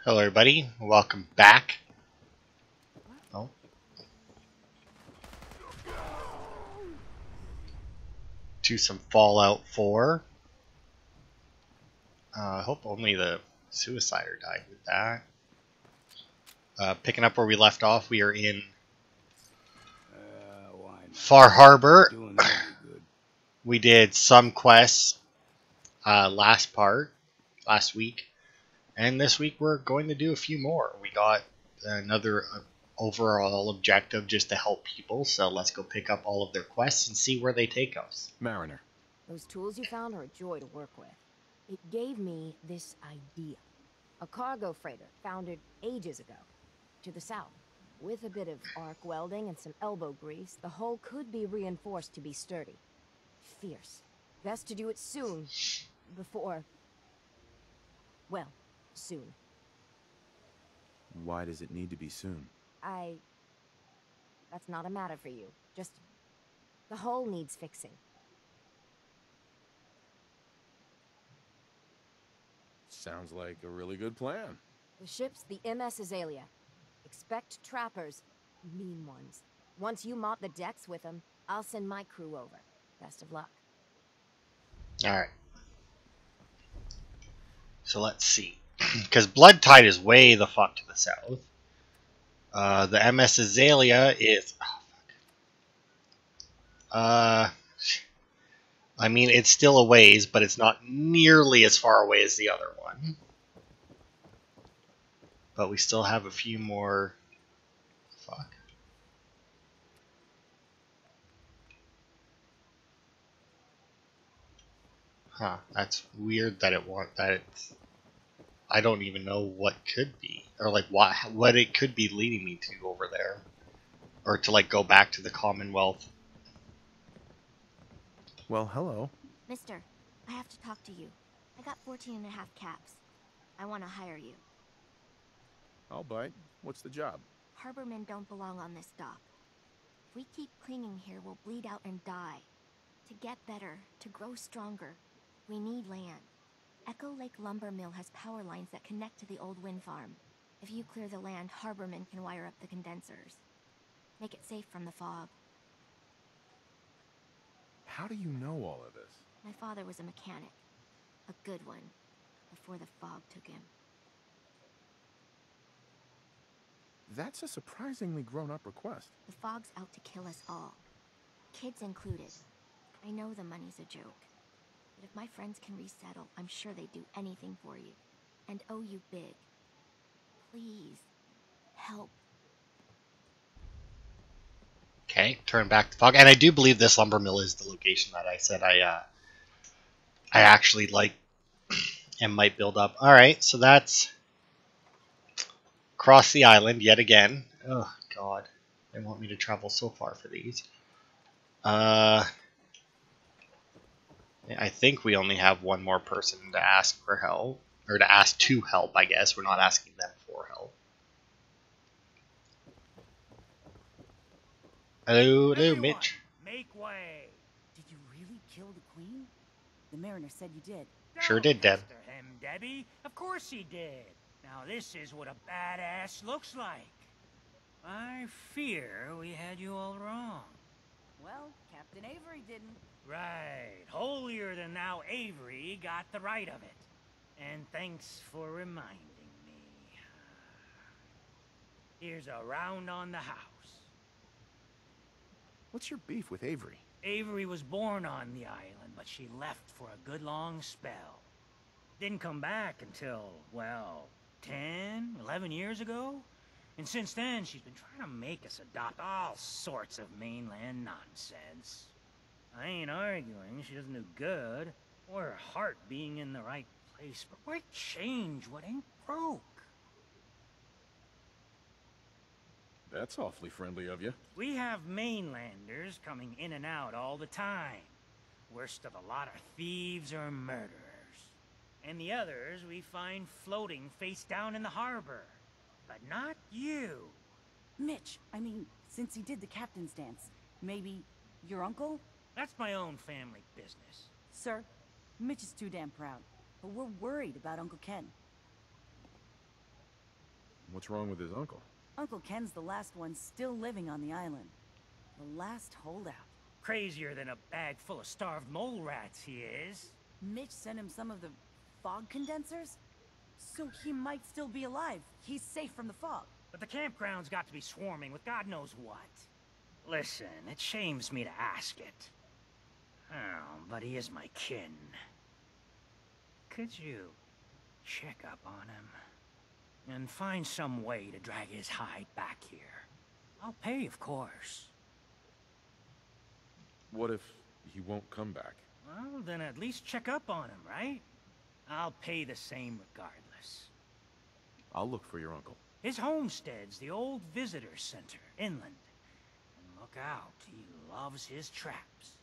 Hello, everybody. Welcome back. Oh, to some Fallout 4. I hope only the Suicider died with that. Picking up where we left off, we are in Far Harbor. We did some quests last week, and this week we're going to do a few more. We got another overall objective just to help people, so let's go pick up all of their quests and see where they take us. Mariner. Those tools you found are a joy to work with. It gave me this idea. A cargo freighter founded ages ago, to the south. With a bit of arc welding and some elbow grease, the hull could be reinforced to be sturdy. Fierce. Best to do it soon. Before... well, soon. Why does it need to be soon? That's not a matter for you. Just... the hull needs fixing. Sounds like a really good plan. The ship's the MS Azalea. Expect trappers. Mean ones. Once you mop the decks with them, I'll send my crew over. Best of luck. Alright. So let's see. Because Blood Tide is way the fuck to the south. The MS Azalea is... I mean, it's still a ways, but it's not nearly as far away as the other one. But we still have a few more... Fuck. Huh, that's weird that it's... I don't even know what could be. Or like what it could be leading me to over there. Or to like go back to the Commonwealth. Well, hello. Mister, I have to talk to you. I got 14 and a half caps. I want to hire you. I'll bite. What's the job? Harbormen don't belong on this dock. If we keep clinging here, we'll bleed out and die. To get better, to grow stronger, we need land. Echo Lake Lumber Mill has power lines that connect to the old wind farm. If you clear the land, Harbormen can wire up the condensers. Make it safe from the fog. How do you know all of this? My father was a mechanic. A good one. Before the fog took him. That's a surprisingly grown-up request. The fog's out to kill us all. Kids included. I know the money's a joke. But if my friends can resettle, I'm sure they'd do anything for you. And owe you big. Please. Help. Okay, turn back the fog. And I do believe this lumber mill is the location that I said I actually like and might build up. Alright, so that's across the island yet again. Oh, God. They want me to travel so far for these. I think we only have one more person to ask for help. Or to ask to help, I guess. We're not asking them for help. Hello, Mitch. Make way. Did you really kill the queen? The mariner said you did. Sure did, Deb. Mr. Him, Debbie. Of course he did. Now this is what a badass looks like. I fear we had you all wrong. Well, Captain Avery didn't. Right. Holier than thou Avery got the right of it. And thanks for reminding me. Here's a round on the house. What's your beef with Avery? Avery was born on the island, but she left for a good long spell. Didn't come back until, well, 10, 11 years ago. And since then, she's been trying to make us adopt all sorts of mainland nonsense. I ain't arguing she doesn't do good, or her heart being in the right place, but why change what ain't broke? That's awfully friendly of you. We have mainlanders coming in and out all the time. Worst of a lot of thieves or murderers. And the others we find floating face down in the harbor. But not you. Mitch, I mean, since he did the captain's dance, maybe your uncle? That's my own family business. Sir, Mitch is too damn proud, but we're worried about Uncle Ken. What's wrong with his uncle? Uncle Ken's the last one still living on the island. The last holdout. Crazier than a bag full of starved mole rats, he is. Mitch sent him some of the fog condensers? So he might still be alive. He's safe from the fog. But the campground's got to be swarming with God knows what. Listen, it shames me to ask it. Oh, but he is my kin. Could you check up on him? And find some way to drag his hide back here. I'll pay, of course. What if he won't come back? Well, then at least check up on him, right? I'll pay the same regardless. I'll look for your uncle. His homestead's the old visitor center, inland. And look out, he loves his traps.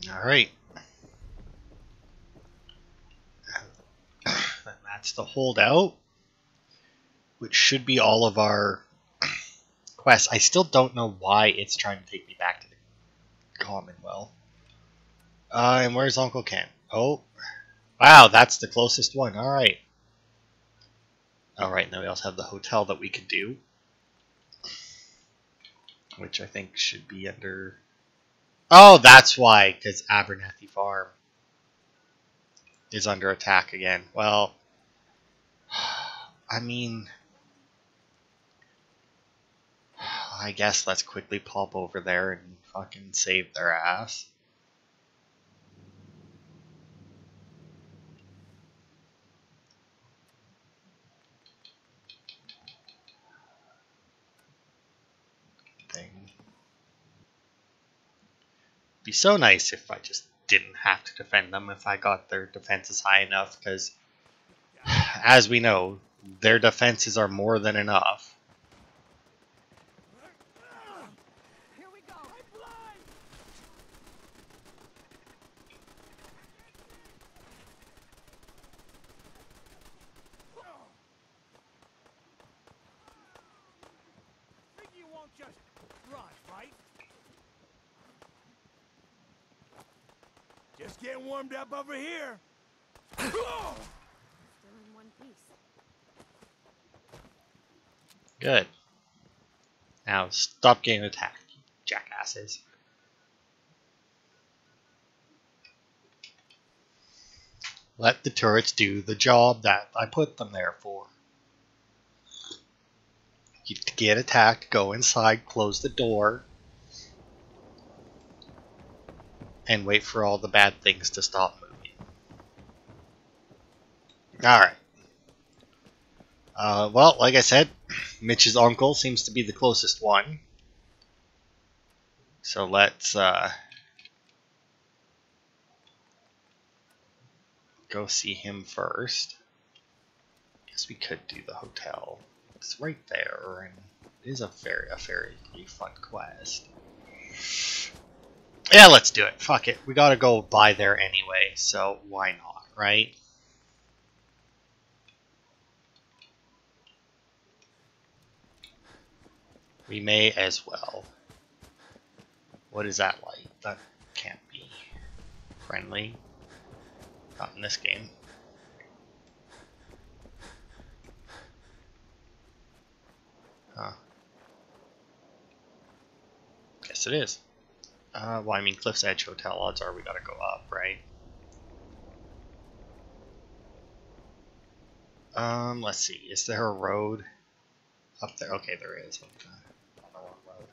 Alright. That's the holdout, which should be all of our quests. I still don't know why it's trying to take me back to the Commonwealth. And where's Uncle Ken? Oh, wow, that's the closest one. Alright. Alright, now we also have the hotel that we could do, which I think should be under... Oh, that's why, because Abernathy Farm is under attack again. Well, I mean, I guess let's quickly pop over there and fucking save their ass. Be so nice if I just didn't have to defend them if I got their defenses high enough, because as we know, their defenses are more than enough. Here we go. I'm blind. Think you won't just run, right? Just getting warmed up over here. Still in one piece. Good. Now stop getting attacked, you jackasses. Let the turrets do the job that I put them there for. You get attacked, go inside, close the door, and wait for all the bad things to stop moving. Alright. Well, like I said, Mitch's uncle seems to be the closest one. So let's go see him first. Guess we could do the hotel. It's right there, and it is a very fun quest. Yeah, let's do it. Fuck it. We gotta go by there anyway, so why not, right? We may as well. What is that like? That can't be friendly. Not in this game. Huh. Guess it is. Well, I mean, Cliff's Edge Hotel, odds are we gotta go up, right? Let's see. Is there a road up there? Okay, there is. Okay. On the wrong road.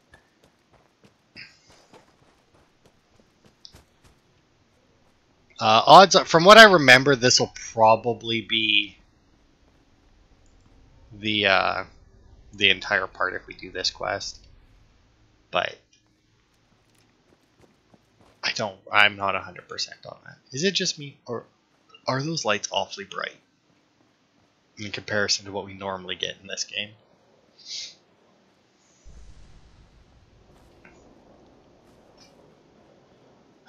Odds are, from what I remember, this will probably be the entire part if we do this quest. But I'm not 100% on that. Is it just me, or are those lights awfully bright in comparison to what we normally get in this game?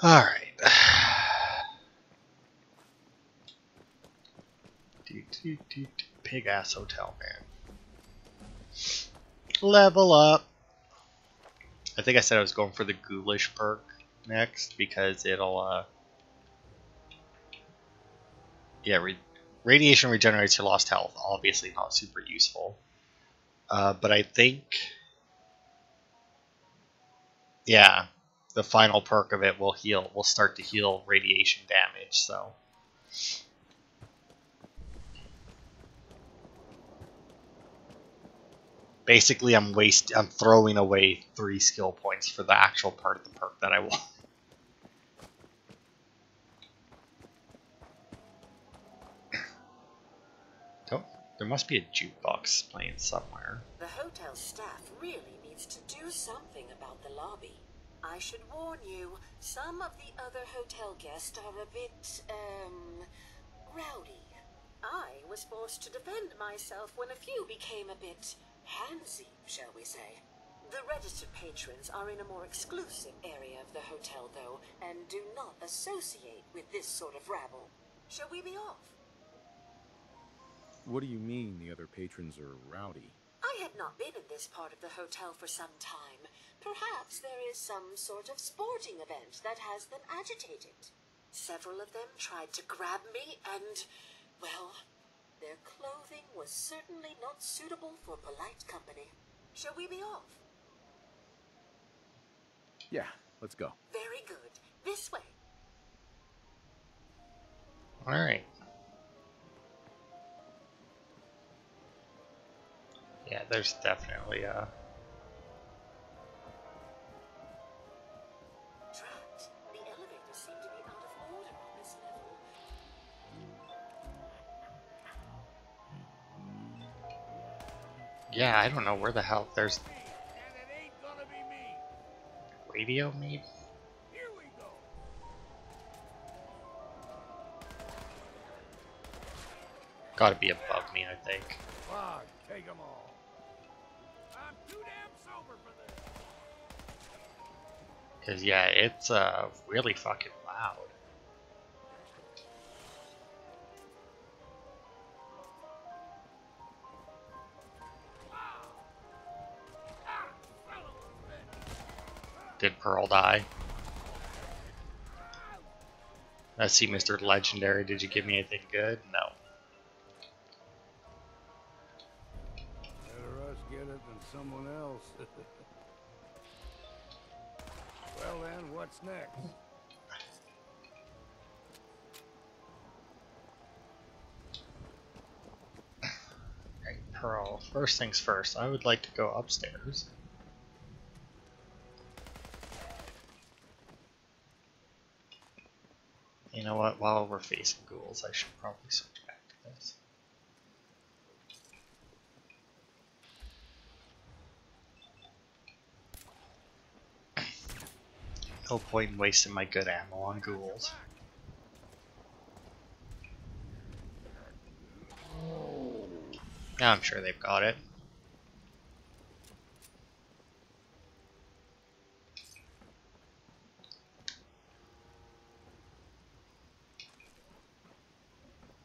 Alright. Pig ass hotel, man. Level up. I think I said I was going for the ghoulish perk next because it'll radiation regenerates your lost health. Obviously not super useful. But I think, yeah, the final perk of it will start to heal radiation damage. So basically, I'm throwing away 3 skill points for the actual part of the perk that I want. There must be a jukebox playing somewhere. The hotel staff really needs to do something about the lobby. I should warn you, some of the other hotel guests are a bit, rowdy. I was forced to defend myself when a few became a bit handsy, shall we say. The registered patrons are in a more exclusive area of the hotel, though, and do not associate with this sort of rabble. Shall we be off? What do you mean the other patrons are rowdy? I had not been in this part of the hotel for some time. Perhaps there is some sort of sporting event that has them agitated. Several of them tried to grab me and, well, their clothing was certainly not suitable for polite company. Shall we be off? Yeah, let's go. Very good. This way. Alright. Yeah, there's definitely a... Drat, the elevators seem to be out of order on this level. Yeah, I don't know where the hell there's... And it ain't gonna be me. radio, maybe? Here we go. Gotta be above me, I think. Fog, take them all. I'm too damn sober for this. Cause yeah, it's really fucking loud. Did Pearl die? Let's see, Mr. Legendary, did you give me anything good? No. Better us get it than someone else. Well then, what's next? Right, Pearl. First things first, I would like to go upstairs. You know what, while we're facing ghouls, I should probably switch back to this. No point in wasting my good ammo on ghouls. I'm sure they've got it.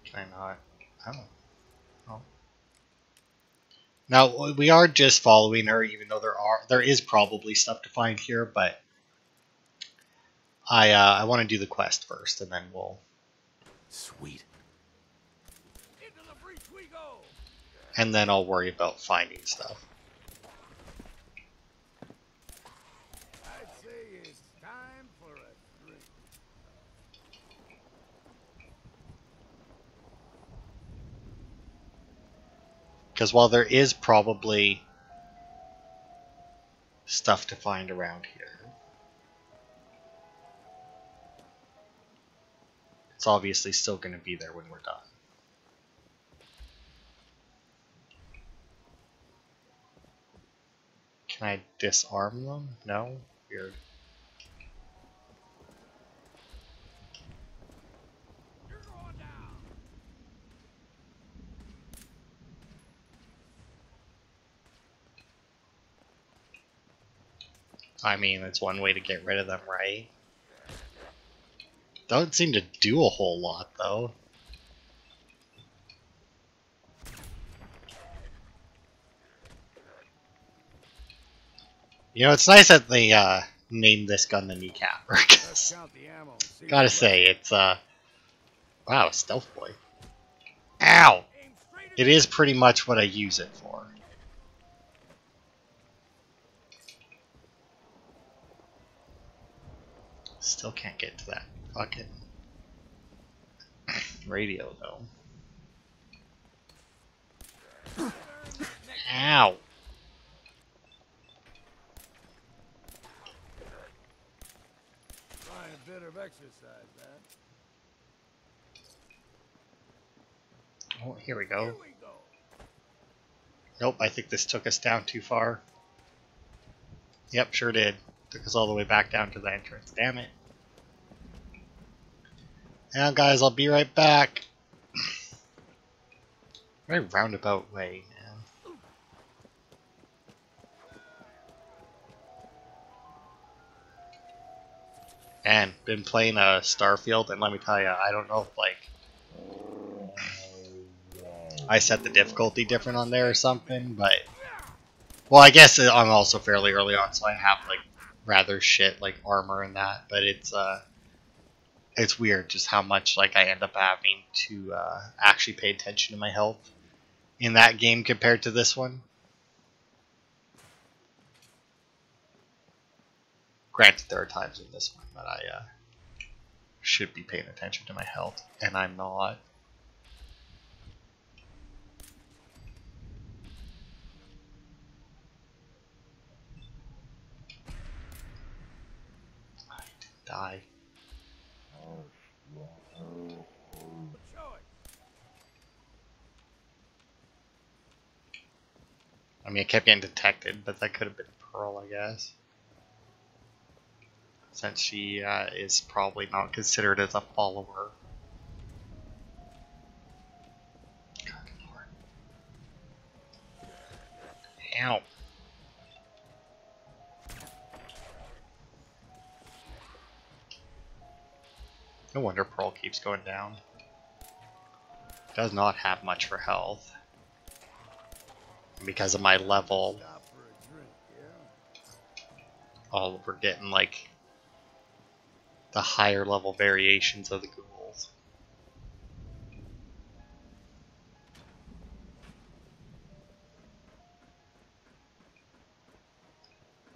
Can I not? Oh. Oh. Now we are just following her, even though there is probably stuff to find here, but I want to do the quest first, and then we'll. Sweet. Into the breach we go. And then I'll worry about finding stuff. I'd say it's time for a drink. Because while there is probably stuff to find around here, it's obviously still going to be there when we're done. Can I disarm them? No? Weird. You're going down. I mean, it's one way to get rid of them, right? Don't seem to do a whole lot, though. You know, it's nice that they named this gun the Kneecapper. Let's count the ammo. and see Gotta what's say, left. it's wow, Stealth Boy. Ow! Aim straight at It is pretty much what I use it for. Still can't get to that fucking radio though. Ow! Trying a bit of exercise, man. Oh, here we go. Here we go. Nope, I think this took us down too far. Yep, sure did. Took us all the way back down to the entrance. Damn it. Now, guys, I'll be right back. Very roundabout way, man. And been playing Starfield, and let me tell you, I don't know if, like, I set the difficulty different on there or something, but... Well, I guess I'm also fairly early on, so I have, like, rather shit, like, armor and that, but it's weird just how much, like, I end up having to actually pay attention to my health in that game compared to this one. Granted, there are times in this one that I should be paying attention to my health, and I'm not. I didn't die. Show it. I mean, I kept getting detected, but that could have been Pearl, I guess. Since she is probably not considered as a follower. God, Lord. Ow. No wonder Pearl keeps going down. Does not have much for health. Because of my level, Stop for a drink, yeah? oh, we're getting like the higher level variations of the ghouls.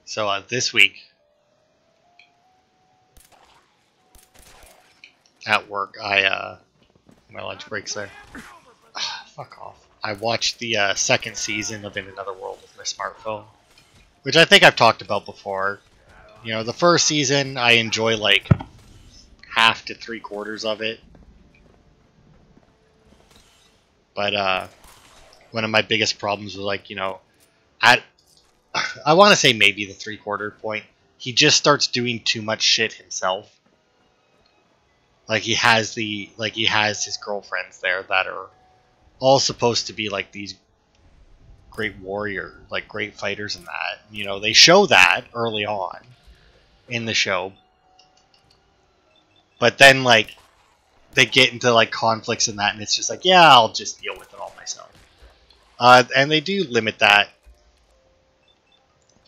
So this week at work, my lunch break's there. Fuck off. I watched the second season of In Another World with my smartphone, which I think I've talked about before. You know, the first season, I enjoy like half to 3/4 of it. But one of my biggest problems was like, you know, I want to say maybe the 3/4 point, he just starts doing too much shit himself. Like he has his girlfriends there that are all supposed to be like these great warrior, like great fighters and that. You know, they show that early on in the show. But then like they get into like conflicts and that, and it's just like, yeah, I'll just deal with it all myself. And they do limit that.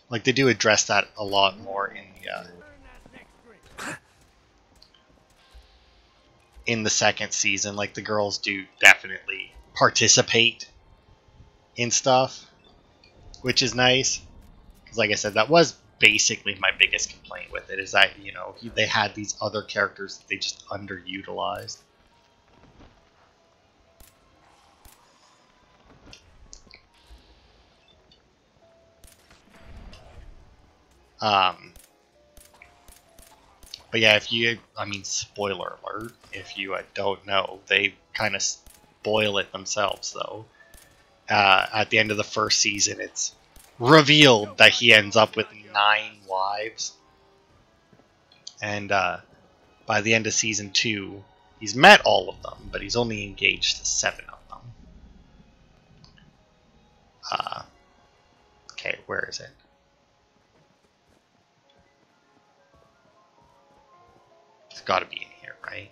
Like they do address that a lot more in the second season. Like the girls do definitely participate in stuff, which is nice. Because like I said, that was basically my biggest complaint with it, is that, you know, they had these other characters that they just underutilized. But yeah, if you, I mean, spoiler alert, if you don't know, they kind of spoil it themselves, though. At the end of the first season, it's revealed that he ends up with 9 wives. And by the end of season 2, he's met all of them, but he's only engaged to 7 of them. Okay, where is it? It's got to be in here, right?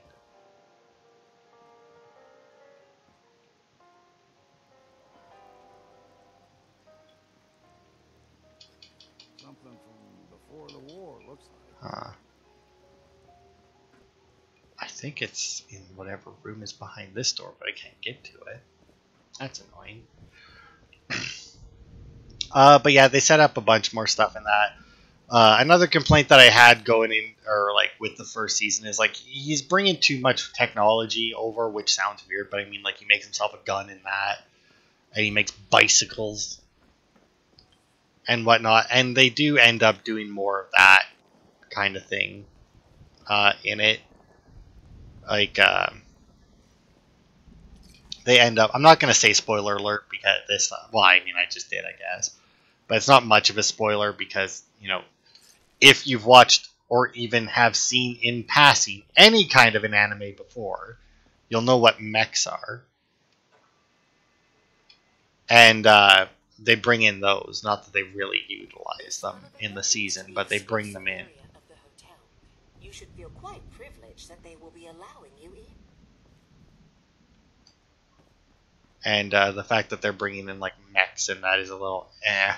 Something from before the war, looks like. I think it's in whatever room is behind this door, but I can't get to it. That's annoying. But yeah, they set up a bunch more stuff in that. Another complaint that I had going in, or like with the first season, is like he's bringing too much technology over, which sounds weird, but I mean, like he makes himself a gun in that, and he makes bicycles and whatnot, and they do end up doing more of that kind of thing in it. Like they end up. I'm not going to say spoiler alert because this. Well, I mean, I just did, I guess, but it's not much of a spoiler because if you've watched or even have seen in passing any kind of an anime before, you'll know what mechs are. And they bring in those. Not that they really utilize them in the season, but they bring them in. You should feel quite privileged that they will be allowing you in. And the fact that they're bringing in like mechs and that is a little eh.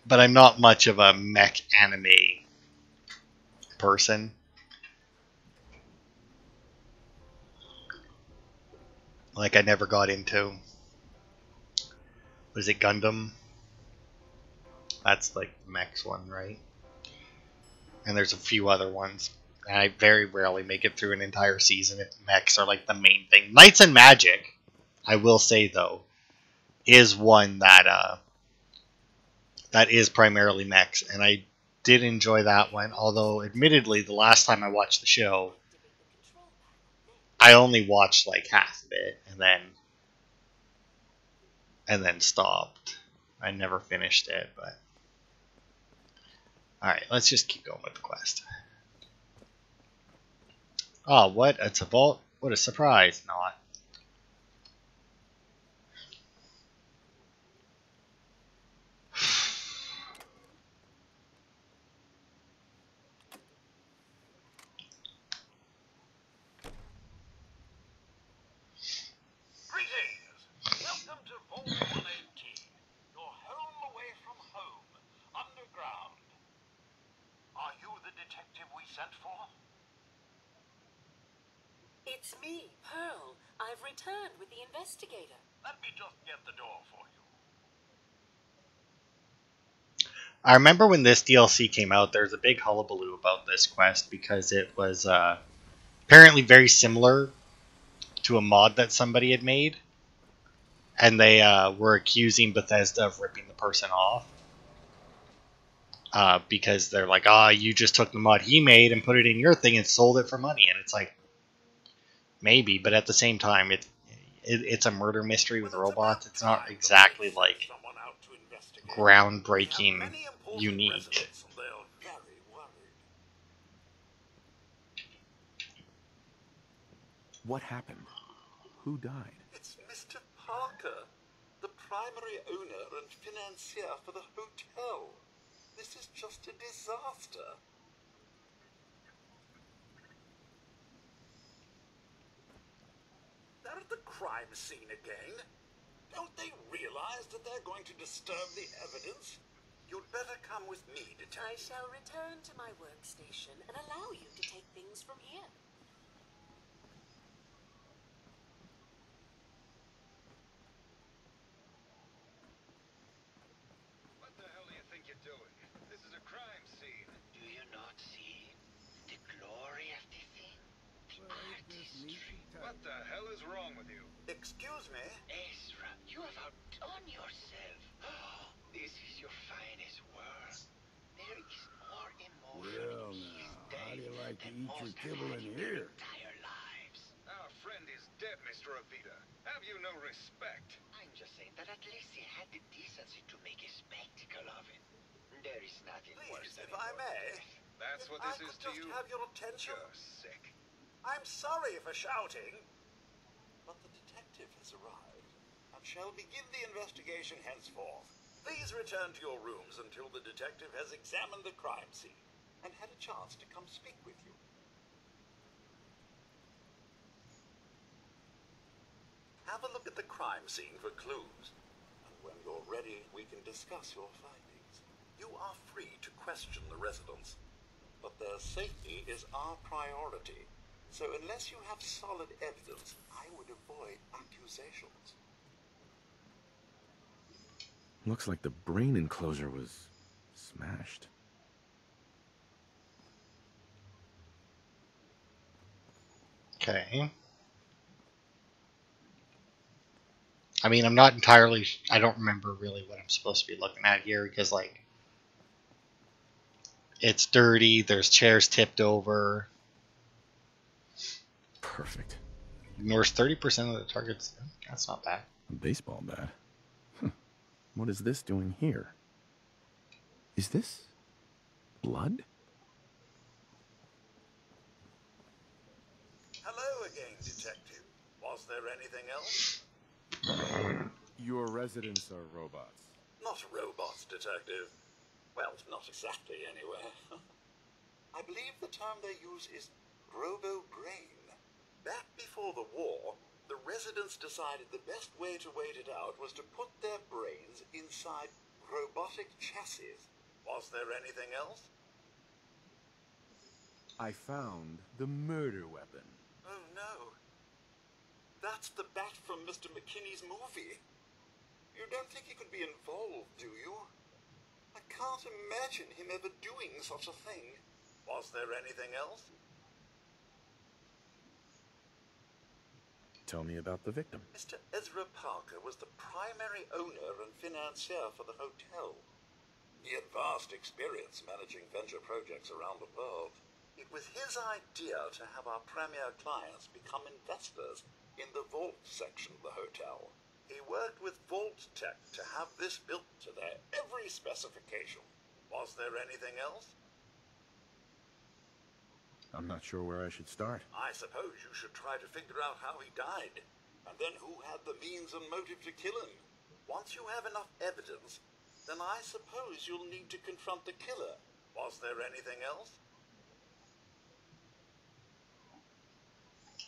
But I'm not much of a mech anime person. Like I never got into. Was it Gundam? That's like the mechs one, right? And there's a few other ones. And I very rarely make it through an entire season if mechs are like the main thing. Knights and Magic, I will say though, is one that that is primarily mechs, and I did enjoy that one. Although, admittedly, the last time I watched the show, I only watched like half of it, and then stopped. I never finished it, but all right, let's just keep going with the quest. Oh, what? It's a vault? What a surprise! Not. Welcome to Vault 118. Your home away from home. Underground. Are you the detective we sent for? It's me, Pearl. I've returned with the investigator. Let me just get the door for you. I remember when this DLC came out, there was a big hullabaloo about this quest because it was apparently very similar to a mod that somebody had made. And they were accusing Bethesda of ripping the person off. Because they're like, you just took the mod he made and put it in your thing and sold it for money. And it's like, maybe, but at the same time, it's a murder mystery with robots. It's not exactly like groundbreaking, unique. What happened? Who died? It's Mr. Parker, the primary owner and financier for the hotel. This is just a disaster. They're at the crime scene again. Don't they realize that they're going to disturb the evidence? You'd better come with me, Detective. I shall return to my workstation and allow you to take things from here. What the hell do you think you're doing? This is a crime scene. Do you not see the glory of the thing? The artistry. What the hell is wrong with you? Excuse me? Ezra, you have outdone yourself. This is your finest work. There is more emotion in his day than most entire lives. Our friend is dead, Mr. Avita. Have you no respect? I'm just saying that at least he had the decency to make a spectacle of it. There is nothing worse Please, than if I may. That's what this is to you. Have your attention? You're sick. I'm sorry for shouting, but the detective has arrived and shall begin the investigation henceforth. Please return to your rooms until the detective has examined the crime scene and had a chance to come speak with you. Have a look at the crime scene for clues, and when you're ready, we can discuss your findings. You are free to question the residents, but their safety is our priority. So unless you have solid evidence, I would avoid accusations. Looks like the brain enclosure was smashed. Okay. I mean, I'm not entirely... I don't remember really what I'm supposed to be looking at here because, like, it's dirty, there's chairs tipped over. Perfect. Ignores 30% of the targets. That's not bad. A baseball bat? What is this doing here? Is this blood? Hello again, Detective. Was there anything else? Your residents are robots. Not robots, Detective. Well, not exactly, anyway. I believe the term they use is robo-brain. Back before the war, the residents decided the best way to wait it out was to put their brains inside robotic chassis. Was there anything else? I found the murder weapon. Oh no. That's the bat from Mr. McKinney's movie. You don't think he could be involved, do you? I can't imagine him ever doing such a thing. Was there anything else? Tell me about the victim. Mr. Ezra Parker was the primary owner and financier for the hotel. He had vast experience managing venture projects around the world. It was his idea to have our premier clients become investors in the vault section of the hotel. He worked with Vault Tech to have this built to their every specification. Was there anything else? I'm not sure where I should start. I suppose you should try to figure out how he died, and then who had the means and motive to kill him. Once you have enough evidence, then I suppose you'll need to confront the killer. Was there anything else?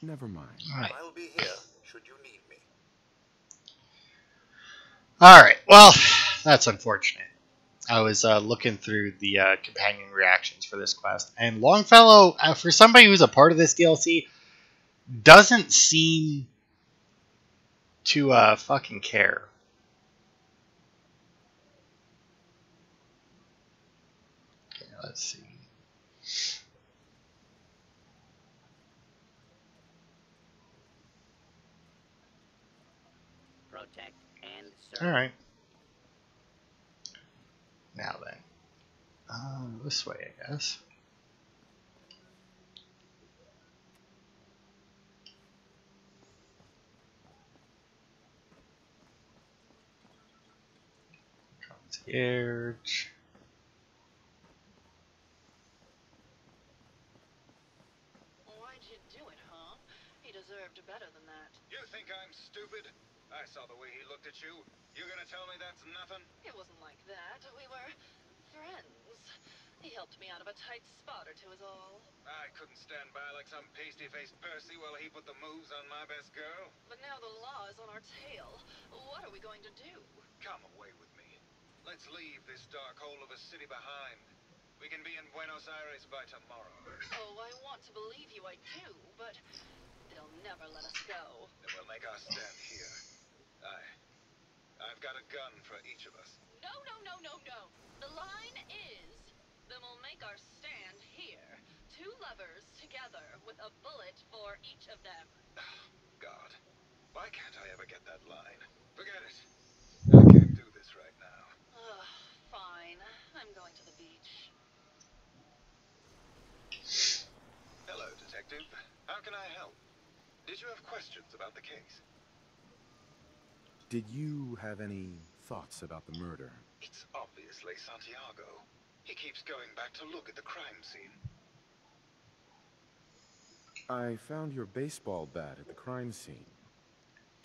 Never mind. All right. I'll be here, should you need me. All right. Well, that's unfortunate. I was looking through the companion reactions for this quest, and Longfellow, for somebody who's a part of this DLC, doesn't seem to fucking care. Okay, let's see. Protect and serve. All right. Now then. This way, I guess. Concierge. Why'd you do it, huh? He deserved better than that. You think I'm stupid? I saw the way he looked at you. You gonna tell me that's nothing? It wasn't like that. We were friends. He helped me out of a tight spot or two is all. I couldn't stand by like some pasty-faced Percy while he put the moves on my best girl. But now the law is on our tail. What are we going to do? Come away with me. Let's leave this dark hole of a city behind. We can be in Buenos Aires by tomorrow. Oh, I want to believe you, I do, but they'll never let us go. Then we'll make our stand here. I've got a gun for each of us. No, no, no, no, no. The line is, then we'll make our stand here. Two lovers together with a bullet for each of them. God, why can't I ever get that line? Forget it. I can't do this right now. Fine. I'm going to the beach. Hello, Detective. How can I help? Did you have questions about the case? Did you have any thoughts about the murder? It's obviously Santiago. He keeps going back to look at the crime scene. I found your baseball bat at the crime scene.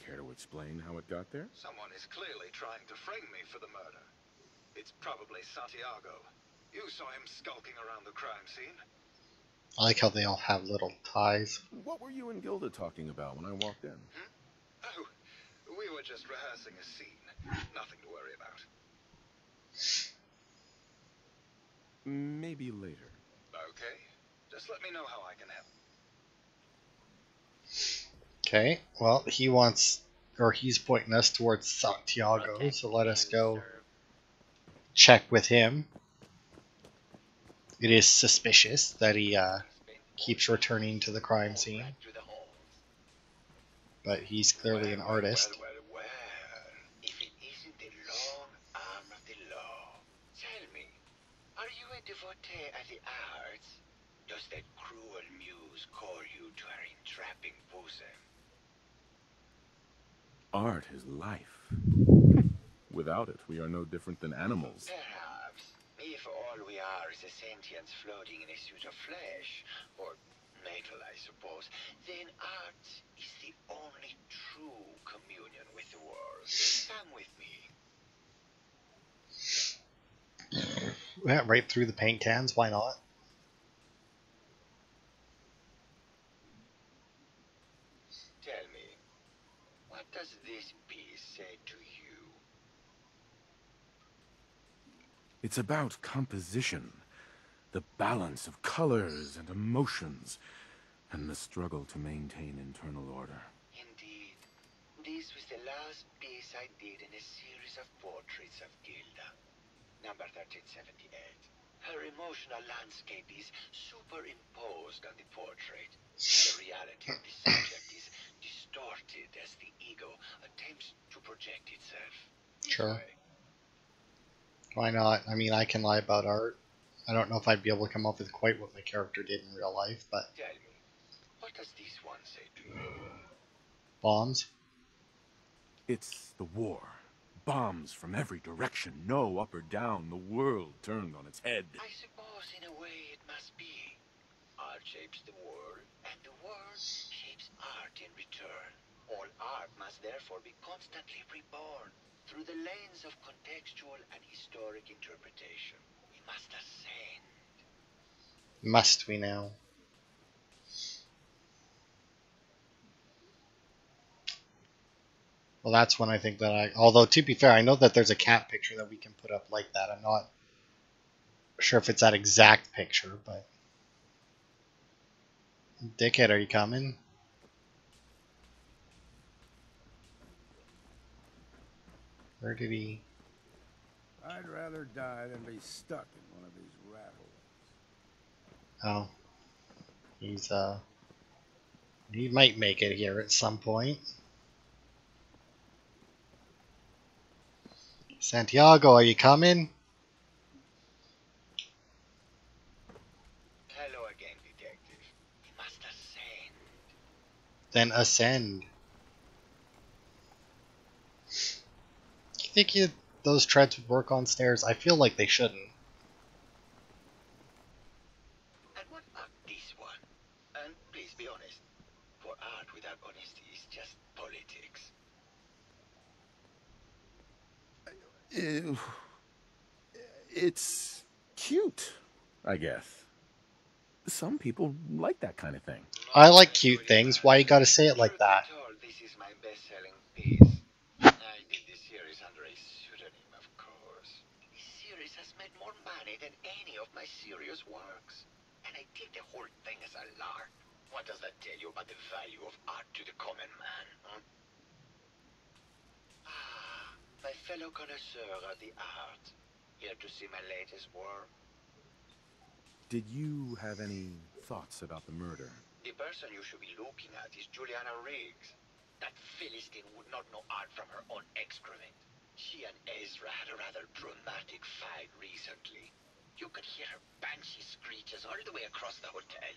Care to explain how it got there? Someone is clearly trying to frame me for the murder. It's probably Santiago. You saw him skulking around the crime scene. I like how they all have little ties. What were you and Gilda talking about when I walked in? Oh, we were just rehearsing a scene. Nothing to worry about. Maybe later. Okay. Just let me know how I can help. Okay, well, he wants, or he's pointing us towards Santiago, so let us go check with him. It is suspicious that he keeps returning to the crime scene, but he's clearly an artist. Well, if it isn't the long arm of the law. Tell me, are you a devotee of the arts? Does that cruel muse call you to her entrapping bosom? Art is life. Without it, we are no different than animals. Perhaps, if all we are is a sentience floating in a suit of flesh, or metal, I suppose, then art is the only true communion with the world. Come with me. Yeah, right through the paint cans, why not? Tell me, what does this piece say to you? It's about composition, the balance of colors and emotions, and the struggle to maintain internal order. Indeed. This was the last piece I did in a series of portraits of Gilda. Number 1378. Her emotional landscape is superimposed on the portrait. The reality of the subject is distorted as the ego attempts to project itself. Sure. Why not? I mean, I can lie about art. I don't know if I'd be able to come up with quite what my character did in real life, but... Tell me, what does this one say to you? Bombs? It's the war. Bombs from every direction, no up or down, the world turned on its head. I suppose in a way it must be. Art shapes the world, and the world shapes art in return. All art must therefore be constantly reborn through the lens of contextual and historic interpretation. We must ascend. Must we now? Well, that's when I think that I... Although, to be fair, I know that there's a cat picture that we can put up like that. I'm not sure if it's that exact picture, but... Dickhead, are you coming? Where did he... I'd rather die than be stuck in one of these rat holes. Oh. He's, he might make it here at some point. Santiago, are you coming? Hello again, detective. We must ascend. Then ascend. Do you think those treads would work on stairs? I feel like they shouldn't. And what about this one? And please be honest, for art without honesty is just politics. It's cute, I guess. Some people like that kind of thing. I like cute things. Why you gotta say it like that? This is my best-selling piece. I did this series under a pseudonym, of course. This series has made more money than any of my serious works. And I did the whole thing as a lark. What does that tell you about the value of art to the common man, huh? Ah, my fellow connoisseur of the art. Here to see my latest work? Did you have any thoughts about the murder? The person you should be looking at is Juliana Riggs. That Philistine would not know art from her own excrement. She and Ezra had a rather dramatic fight recently. You could hear her banshee screeches all the way across the hotel.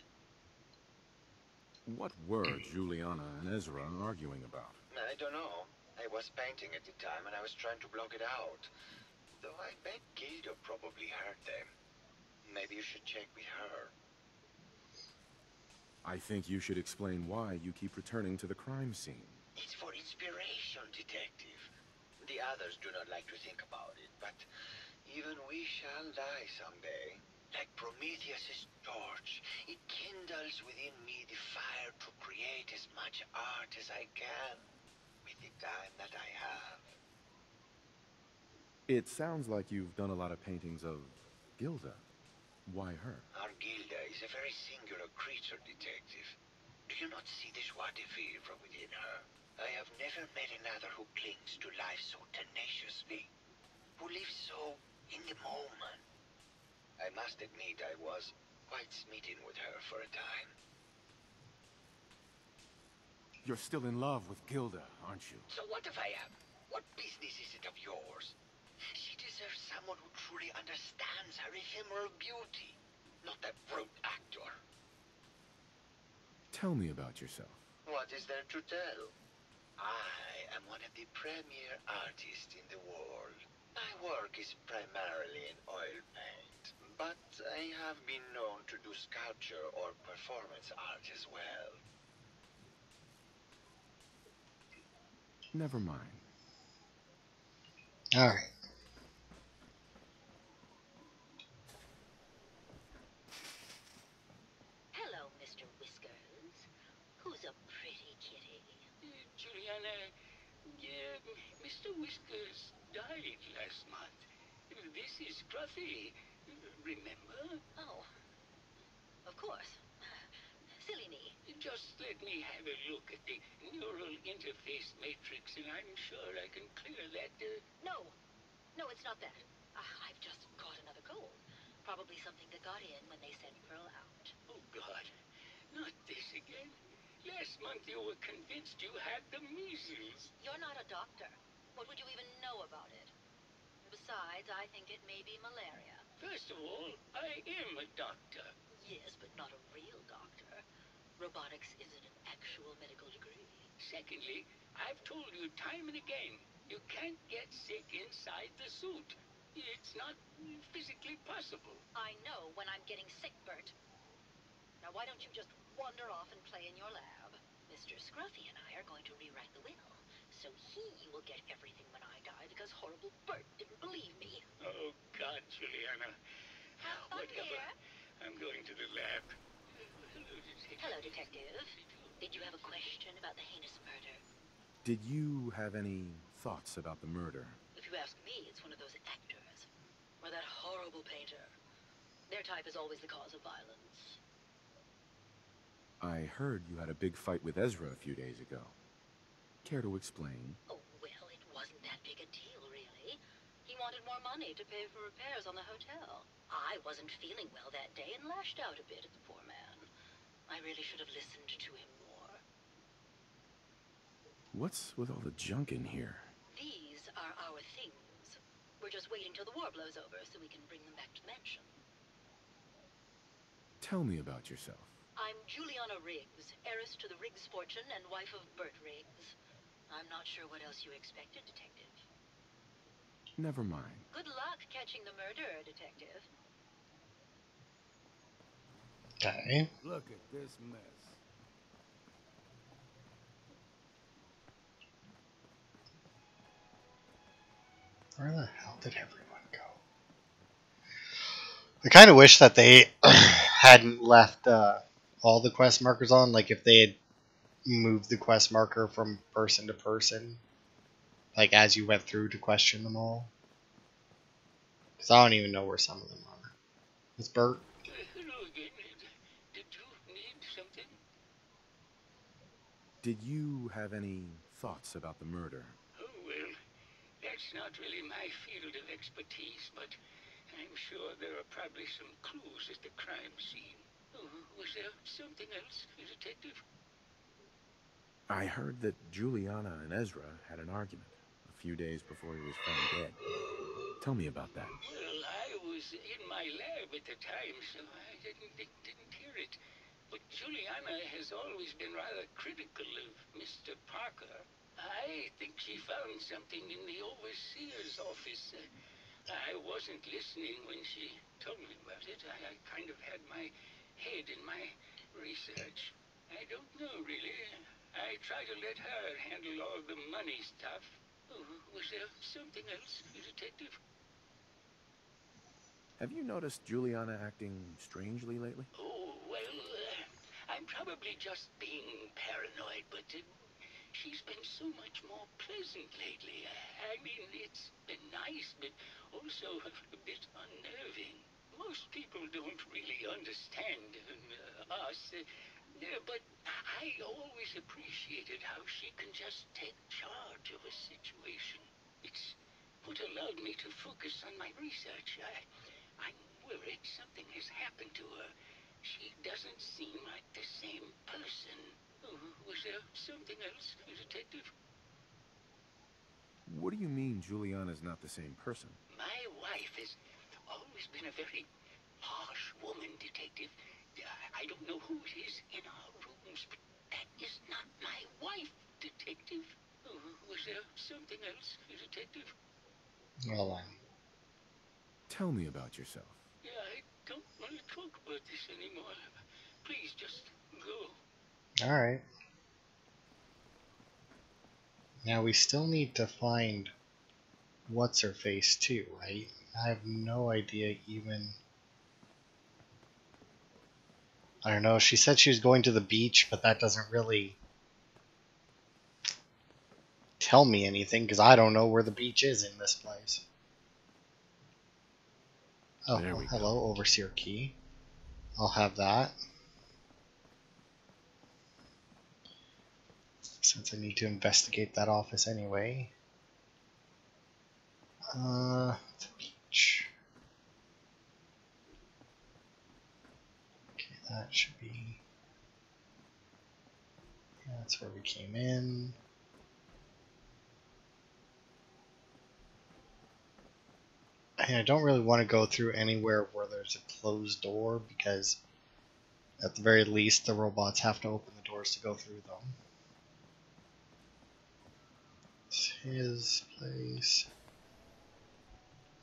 What were Juliana and Ezra arguing about? I don't know. I was painting at the time and I was trying to block it out. Though I bet Gilda probably heard them. Maybe you should check with her. I think you should explain why you keep returning to the crime scene. It's for inspiration, detective. The others do not like to think about it, but even we shall die someday. Like Prometheus's torch, it kindles within me the fire to create as much art as I can with the time that I have. It sounds like you've done a lot of paintings of Gilda. Why her? Our Gilda is a very singular creature, detective. Do you not see the joie de vivre within her? I have never met another who clings to life so tenaciously, who lives so in the moment. I must admit I was quite smitten with her for a time. You're still in love with Gilda, aren't you? So what if I am? What business is it of yours? She deserves someone who truly understands her ephemeral beauty, not that brute actor. Tell me about yourself. What is there to tell? I am one of the premier artists in the world. My work is primarily in oil paint, but I have been known to do sculpture or performance art as well. Never mind. All right. Hello, Mr. Whiskers. Who's a pretty kitty? Juliana, Mr. Whiskers died last month. This is Scruffy. Remember? Oh, of course. Silly me. Just let me have a look at the neural interface matrix, and I'm sure I can clear that. No. No, it's not that. I've just caught another cold. Probably something that got in when they sent Pearl out. Oh, God. Not this again. Last month you were convinced you had the measles. You're not a doctor. What would you even know about it? Besides, I think it may be malaria. First of all, I am a doctor. Yes, but not a real doctor. Robotics isn't an actual medical degree. Secondly, I've told you time and again, you can't get sick inside the suit. It's not physically possible. I know when I'm getting sick, Bert. Now why don't you just wander off and play in your lab? Mr. Scruffy and I are going to rewrite the will, so he will get everything when I die because horrible Bert didn't believe me. Oh, God, Juliana. Have fun Whatever. here. I'm going to the lab. Hello, Detective. Did you have a question about the heinous murder? Did you have any thoughts about the murder? If you ask me, it's one of those actors. Or that horrible painter. Their type is always the cause of violence. I heard you had a big fight with Ezra a few days ago. Care to explain? Oh, well, it wasn't that big a deal, really. He wanted more money to pay for repairs on the hotel. I wasn't feeling well that day and lashed out a bit at the poor man. I really should have listened to him more. What's with all the junk in here? These are our things. We're just waiting till the war blows over so we can bring them back to the mansion. Tell me about yourself. I'm Juliana Riggs, heiress to the Riggs fortune and wife of Bert Riggs. I'm not sure what else you expected, Detective. Never mind. Good luck catching the murderer, Detective. Okay. Look at this mess. Where the hell did everyone go? I kind of wish that they hadn't left all the quest markers on. Like if they had moved the quest marker from person to person, like as you went through to question them all. Because I don't even know where some of them are. It's Bert. Hello again. Did you need something? Did you have any thoughts about the murder? Oh, well, that's not really my field of expertise, but I'm sure there are probably some clues at the crime scene. Oh, was there something else, Detective? I heard that Juliana and Ezra had an argument a few days before he was found dead. Tell me about that. Well, I was in my lab at the time, so I didn't hear it. But Juliana has always been rather critical of Mr. Parker. I think she found something in the overseer's office. I wasn't listening when she told me about it. I kind of had my head in my research. I don't know, really. I try to let her handle all the money stuff. Oh, was there something else, Detective? Have you noticed Juliana acting strangely lately? Oh, well, I'm probably just being paranoid, but she's been so much more pleasant lately. I mean, it's been nice, but also a bit unnerving. Most people don't really understand us. Yeah, but I always appreciated how she can just take charge of a situation. It's what allowed me to focus on my research. I'm worried something has happened to her. She doesn't seem like the same person. Oh, was there something else, Detective? What do you mean Juliana's not the same person? My wife has always been a very harsh woman, Detective. I don't know who it is in our rooms, but that is not my wife, Detective. Oh, was there something else, Detective? Well then. Tell me about yourself. Yeah, I don't want to talk about this anymore. Please, just go. Alright. Now we still need to find What's-Her-Face too, right? I have no idea even... I don't know, she said she was going to the beach, but that doesn't really tell me anything, because I don't know where the beach is in this place. Oh, There we hello, Overseer Key. I'll have that. Since I need to investigate that office anyway. The beach. Okay, that should be... Yeah, that's where we came in. And I don't really want to go through anywhere where there's a closed door, because at the very least the robots have to open the doors to go through them. It's his place.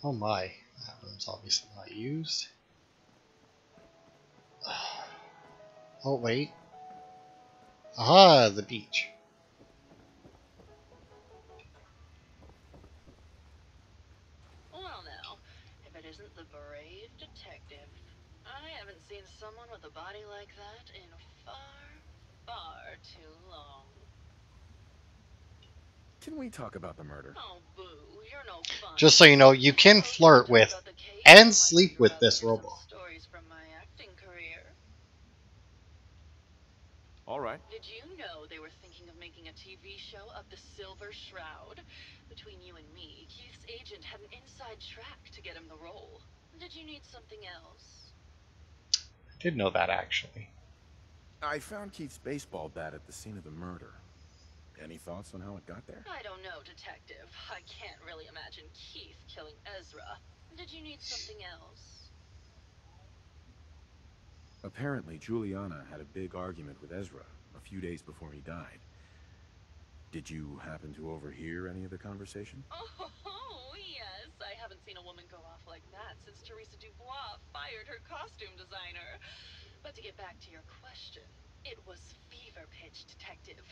Oh my, that room's obviously not used. Oh wait. Aha, the beach. Well now, if it isn't the brave detective. I haven't seen someone with a body like that in far, far too long. Can we talk about the murder? Oh, boo, you're no fun. Just so you know, you can flirt with and sleep with this robot. Stories from my acting career. All right. Did you know they were thinking of making a TV show of the Silver Shroud? Between you and me, Keith's agent had an inside track to get him the role. Did you need something else? I did know that, actually. I found Keith's baseball bat at the scene of the murder. Any thoughts on how it got there? I don't know, Detective. I can't really imagine Keith killing Ezra. Did you need something else? Apparently, Juliana had a big argument with Ezra a few days before he died. Did you happen to overhear any of the conversation? Oh, yes. I haven't seen a woman go off like that since Teresa Dubois fired her costume designer. But to get back to your question, it was fever pitch, Detective.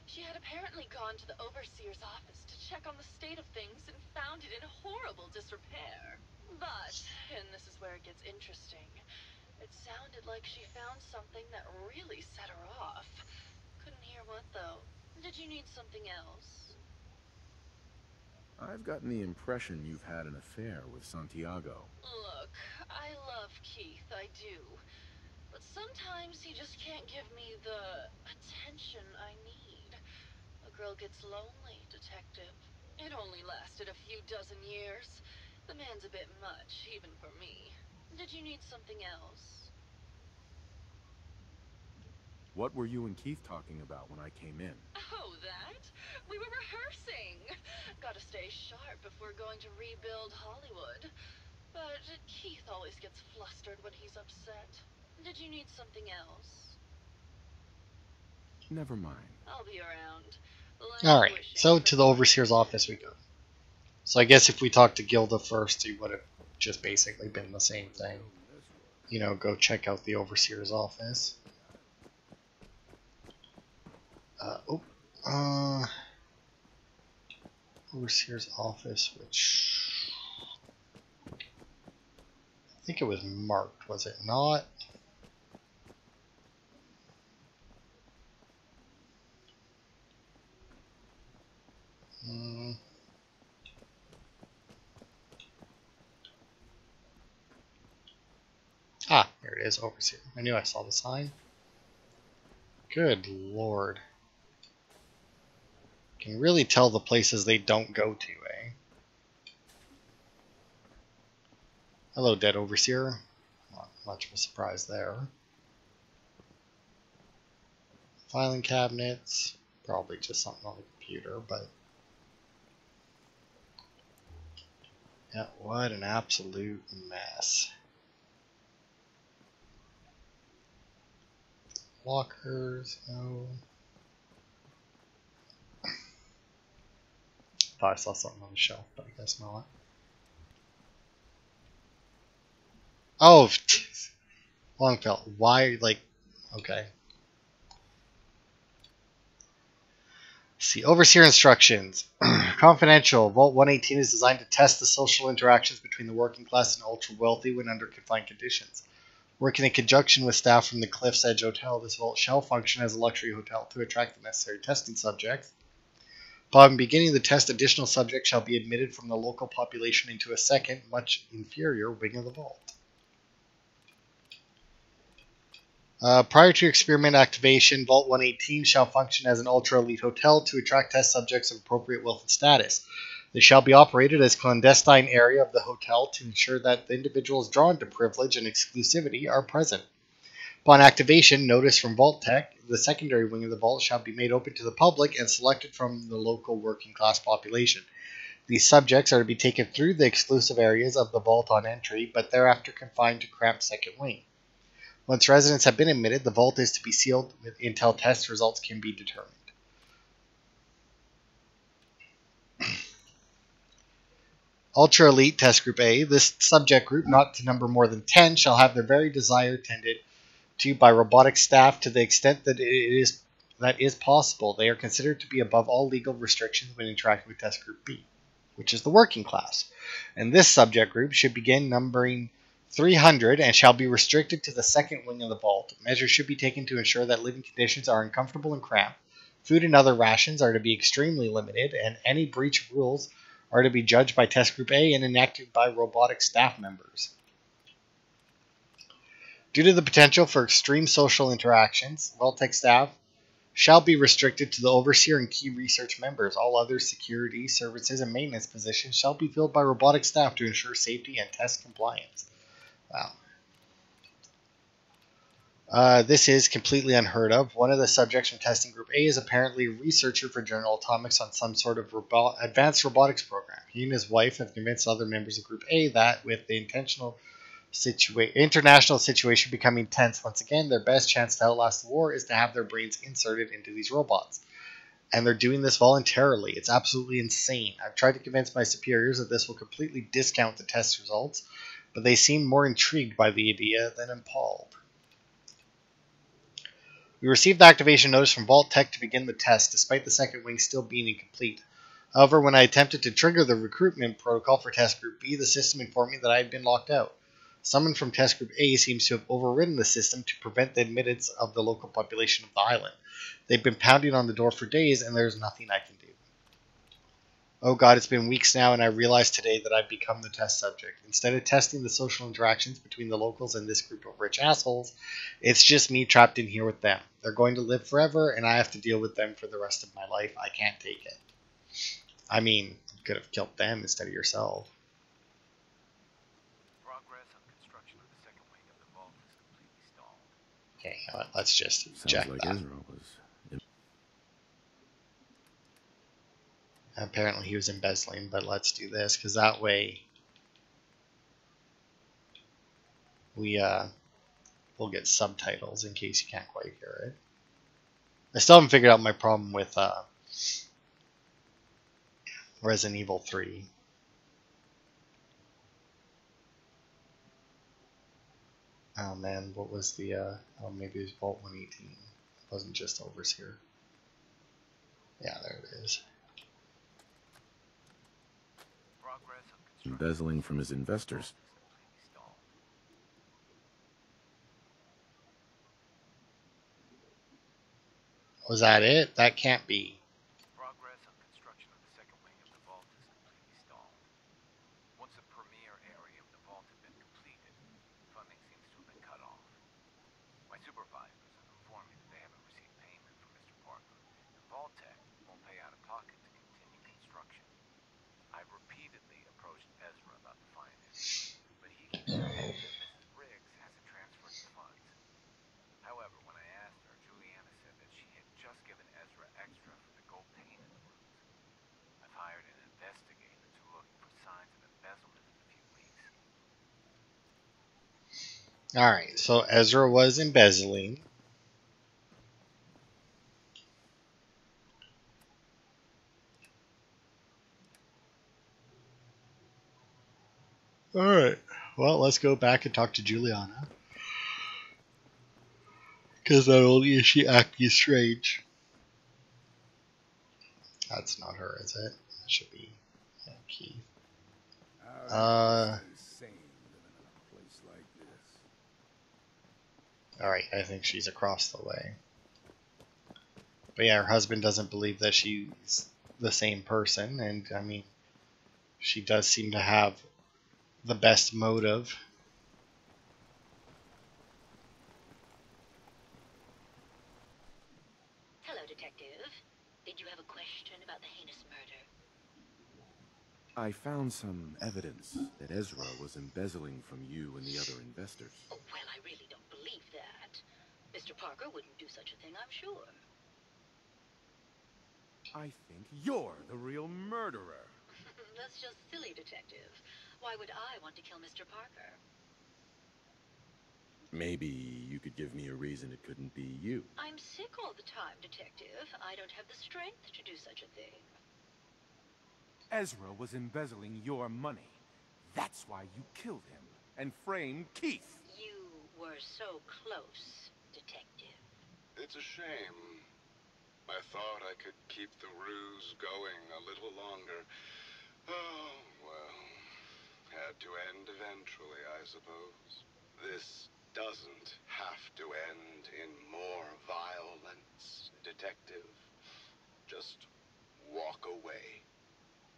She had apparently gone to the Overseer's office to check on the state of things and found it in horrible disrepair. But, and this is where it gets interesting, it sounded like she found something that really set her off. Couldn't hear what, though. Did you need something else? I've gotten the impression you've had an affair with Santiago. Look, I love Keith, I do. But sometimes he just can't give me the attention I need. A girl gets lonely, Detective. It only lasted a few dozen years. The man's a bit much, even for me. Did you need something else? What were you and Keith talking about when I came in? Oh, that? We were rehearsing. Gotta stay sharp if we're going to rebuild Hollywood. But Keith always gets flustered when he's upset. Did you need something else? Never mind. I'll be around. Alright, so to the Overseer's office we go. So I guess if we talked to Gilda first, it would have just basically been the same thing. You know, go check out the Overseer's office. Overseer's office, which... I think it was marked, was it not? Ah, here it is, Overseer. I knew I saw the sign. Good lord. Can really tell the places they don't go to, eh? Hello, dead overseer. Not much of a surprise there. Filing cabinets. Probably just something on the computer, but... yeah, what an absolute mess. Lockers, no. Thought I saw something on the shelf, but I guess not. Oh, Longfelt. Why, like, okay. See, Overseer instructions. Confidential. Vault 118 is designed to test the social interactions between the working class and ultra-wealthy when under confined conditions. Working in conjunction with staff from the Cliff's Edge Hotel, this vault shall function as a luxury hotel to attract the necessary testing subjects. Upon beginning the test, additional subjects shall be admitted from the local population into a second, much inferior wing of the vault. Prior to experiment activation, Vault 118 shall function as an ultra-elite hotel to attract test subjects of appropriate wealth and status. They shall be operated as clandestine area of the hotel to ensure that the individuals drawn to privilege and exclusivity are present. Upon activation, notice from Vault Tech, the secondary wing of the vault shall be made open to the public and selected from the local working class population. These subjects are to be taken through the exclusive areas of the vault on entry, but thereafter confined to cramped second wing. Once residents have been admitted, the vault is to be sealed until test results can be determined. Ultra Elite Test Group A. This subject group, not to number more than 10, shall have their very desire tended to by robotic staff to the extent that that is possible. They are considered to be above all legal restrictions when interacting with Test Group B, which is the working class. And this subject group should begin numbering 300 and shall be restricted to the second wing of the vault. Measures should be taken to ensure that living conditions are uncomfortable and cramped. Food and other rations are to be extremely limited, and any breach of rules are to be judged by Test Group A and enacted by robotic staff members. Due to the potential for extreme social interactions, Vault-Tec staff shall be restricted to the Overseer and key research members. All other security, services, and maintenance positions shall be filled by robotic staff to ensure safety and test compliance. Wow. This is completely unheard of. One of the subjects from Testing Group A is apparently a researcher for General Atomics on some sort of advanced robotics program. He and his wife have convinced other members of Group A that with the international situation becoming tense once again, their best chance to outlast the war is to have their brains inserted into these robots. And they're doing this voluntarily. It's absolutely insane. I've tried to convince my superiors that this will completely discount the test results, but they seem more intrigued by the idea than appalled. We received the activation notice from Vault Tech to begin the test, despite the second wing still being incomplete. However, when I attempted to trigger the recruitment protocol for Test Group B, the system informed me that I had been locked out. Someone from Test Group A seems to have overridden the system to prevent the admittance of the local population of the island. They've been pounding on the door for days, and there's nothing I can do. Oh god, it's been weeks now, and I realized today that I've become the test subject. Instead of testing the social interactions between the locals and this group of rich assholes, it's just me trapped in here with them. They're going to live forever, and I have to deal with them for the rest of my life. I can't take it. I mean, you could have killed them instead of yourself. Okay, let's just check that. Apparently he was embezzling, but let's do this, because that way we'll get subtitles in case you can't quite hear it. I still haven't figured out my problem with Resident Evil 3. Oh man, what was the, oh maybe it was Vault 118. It wasn't just Overseer. Yeah, there it is. Embezzling from his investors. Was that it? That can't be. Progress on construction of the second wing of the vault is completely stalled. Once the premier area of the vault had been completed, funding seems to have been cut off. My supervisors have informed me that they haven't received payment Vault-Tec won't pay out of pocket to continue construction. I've repeatedly approached Ezra about the finance, but he keeps saying that Mrs. Briggs hasn't transferred the funds. However, when I asked her, Juliana said that she had just given Ezra extra for the gold payment ruse. I've hired an investigator to look for signs of embezzlement in a few weeks. Alright, so Ezra was embezzling. Alright, well, let's go back and talk to Juliana. Because not only is she acting strange. That's not her, is it? That should be Keith. Alright, I think she's across the way. But yeah, her husband doesn't believe that she's the same person, and I mean, she does seem to have the best motive. Hello, Detective. Did you have a question about the heinous murder? I found some evidence that Ezra was embezzling from you and the other investors. Oh, well, I really don't believe that. Mr. Parker wouldn't do such a thing, I'm sure. I think you're the real murderer. That's just silly, Detective. Why would I want to kill Mr. Parker? Maybe you could give me a reason it couldn't be you. I'm sick all the time, Detective. I don't have the strength to do such a thing. Ezra was embezzling your money. That's why you killed him and framed Keith. You were so close, Detective. It's a shame. I thought I could keep the ruse going a little longer. Oh, well. Had to end eventually, I suppose. This doesn't have to end in more violence, Detective. Just walk away.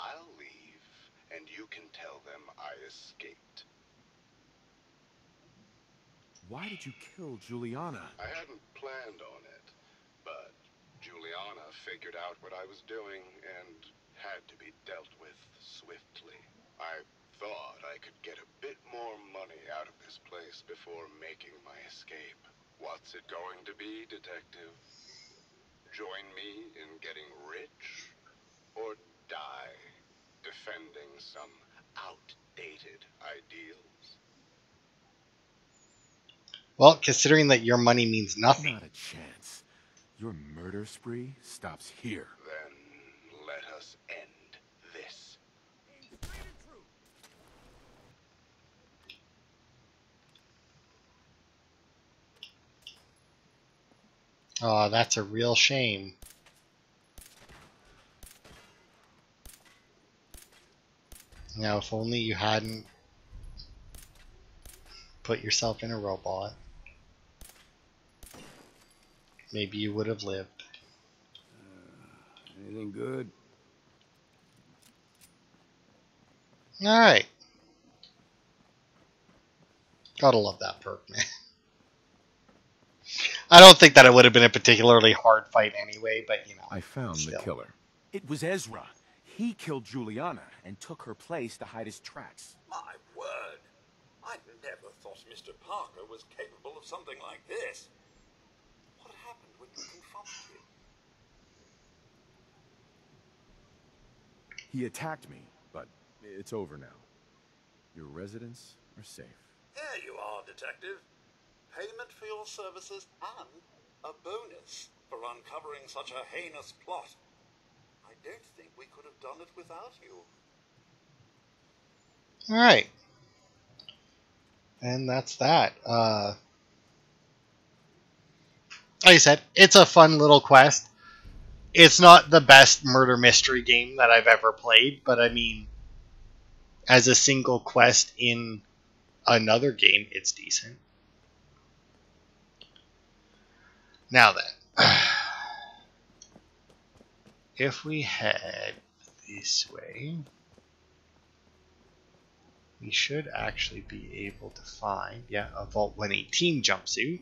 I'll leave, and you can tell them I escaped. Why did you kill Juliana? I hadn't planned on it, but Juliana figured out what I was doing and had to be dealt with swiftly. I thought I could get a bit more money out of this place before making my escape. What's it going to be, Detective? Join me in getting rich? Or die defending some outdated ideals? Well, considering that your money means nothing. Not a chance. Your murder spree stops here. Then let us end this. Oh, that's a real shame. Now, if only you hadn't put yourself in a robot, maybe you would have lived. Anything good? Alright. Gotta love that perk, man. I don't think that it would have been a particularly hard fight anyway, but you know. I found still. the killer. It was Ezra. He killed Juliana and took her place to hide his tracks. My word! I never thought Mr. Parker was capable of something like this. What happened when you confronted him? He attacked me, but it's over now. Your residents are safe. There you are, Detective. Payment for your services and a bonus for uncovering such a heinous plot. I don't think we could have done it without you. Alright. And that's that. Like I said, it's a fun little quest. It's not the best murder mystery game that I've ever played, but I mean, as a single quest in another game, it's decent. Now then, if we head this way, we should actually be able to find, a Vault 118 jumpsuit.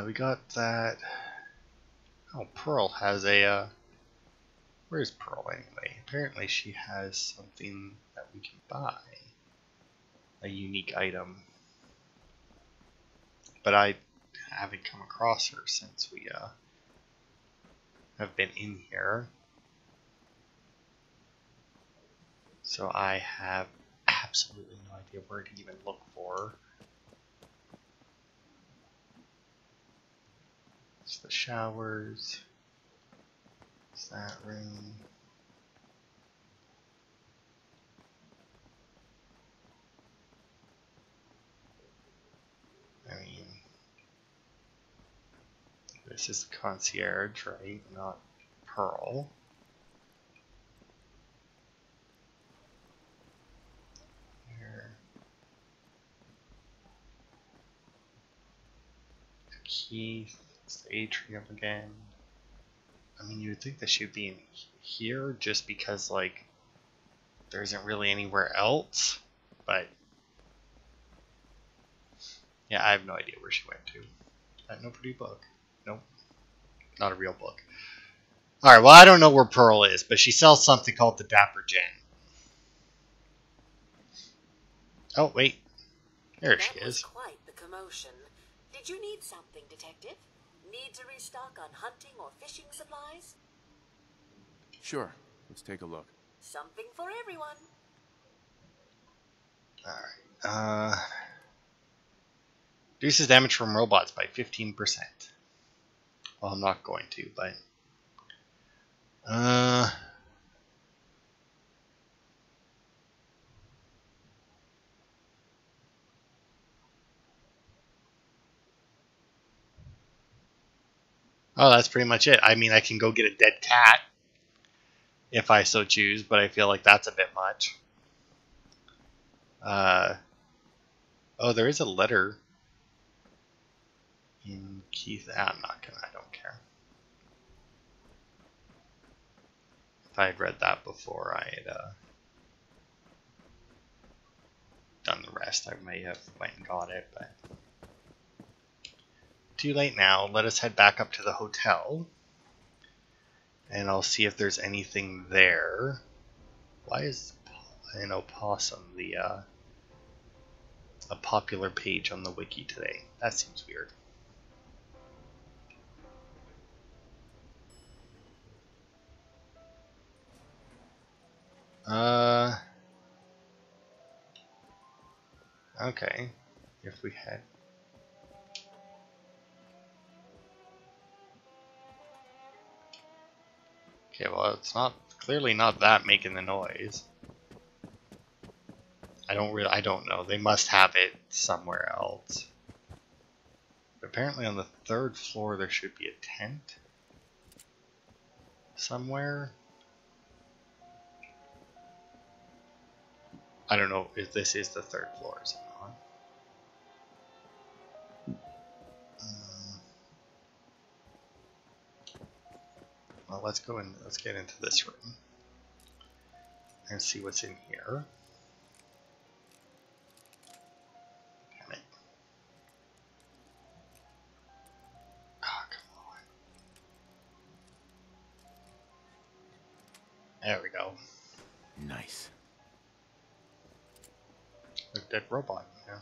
We got that. Oh, Pearl has a, where's Pearl anyway? Apparently she has something that we can buy. A unique item. But I haven't come across her since we have been in here. So I have absolutely no idea where to even look for her. It's the showers. It's that room. I mean, this is the concierge, right? Not Pearl. Here. Keith. It's the atrium again. I mean, you would think that she'd be in here just because, like, there isn't really anywhere else. But, yeah, I have no idea where she went to. No pretty book. Nope. Not a real book. Alright, well, I don't know where Pearl is, but she sells something called the Dapper Gem. Oh, wait. There she is. That was quite the commotion. Did you need something, Detective? Need to restock on hunting or fishing supplies? Sure. Let's take a look. Something for everyone. Alright. Reduces damage from robots by 15%. Well, I'm not going to, but... Oh, that's pretty much it. I mean, I can go get a dead cat if I so choose, but I feel like that's a bit much. Oh, there is a letter in Keith. I'm not gonna. I don't care. If I had read that before I had done the rest, I may have went and got it, but too late now. Let us head back up to the hotel, and I'll see if there's anything there. Why is an opossum a popular page on the wiki today? That seems weird. Okay. If we had... Okay, well, it's not... Clearly not that making the noise. I don't know. They must have it somewhere else. But apparently on the 3rd floor there should be a tent. Somewhere. I don't know if this is the 3rd floor or something. Well, let's go in. Let's get into this room and see what's in here. Damn it! Oh, come on! There we go. Nice. A dead robot. Yeah.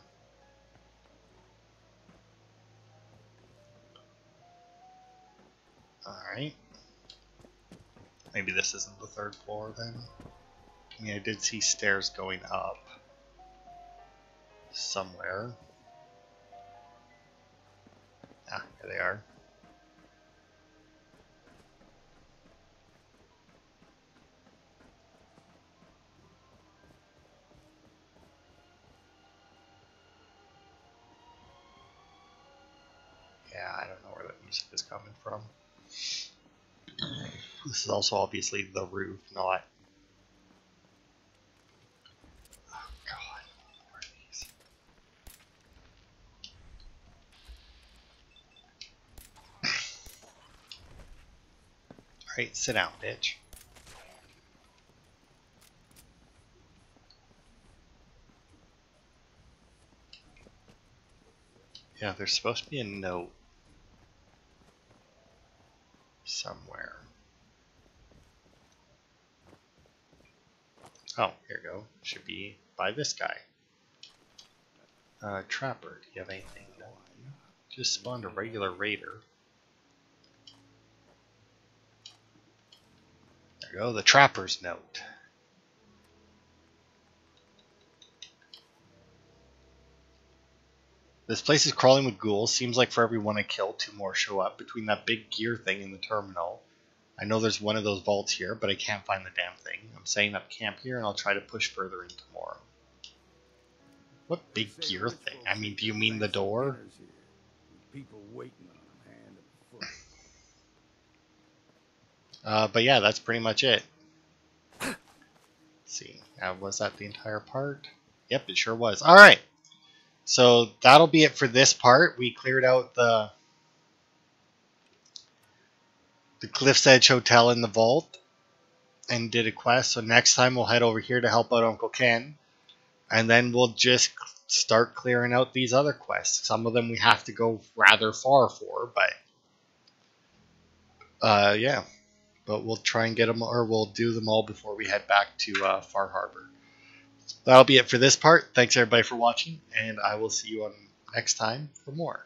All right. Maybe this isn't the 3rd floor then. I mean, I did see stairs going up somewhere. Ah, here they are. Yeah, I don't know where that music is coming from. This is also obviously the roof, not... Oh god, what are these? Alright, sit down, bitch. Yeah, there's supposed to be a note somewhere. Oh, here we go. Should be by this guy. Trapper, do you have anything? No. Just spawned a regular raider. There we go, the Trapper's note. This place is crawling with ghouls. Seems like for every one I kill, 2 more show up. Between that big gear thing in the terminal. I know there's one of those vaults here, but I can't find the damn thing. I'm setting up camp here, and I'll try to push further in tomorrow. What big gear thing? I mean, do you mean the door? People waiting on hand and foot. But yeah, that's pretty much it. Let's see. Was that the entire part? Yep, it sure was. Alright. So that'll be it for this part. We cleared out the Cliff's Edge Hotel in the vault and did a quest. So next time we'll head over here to help out Uncle Ken. And then we'll just start clearing out these other quests. Some of them we have to go rather far for, but yeah. But we'll try and get them, or we'll do them all before we head back to Far Harbor. That'll be it for this part. Thanks everybody for watching, and I will see you on next time for more.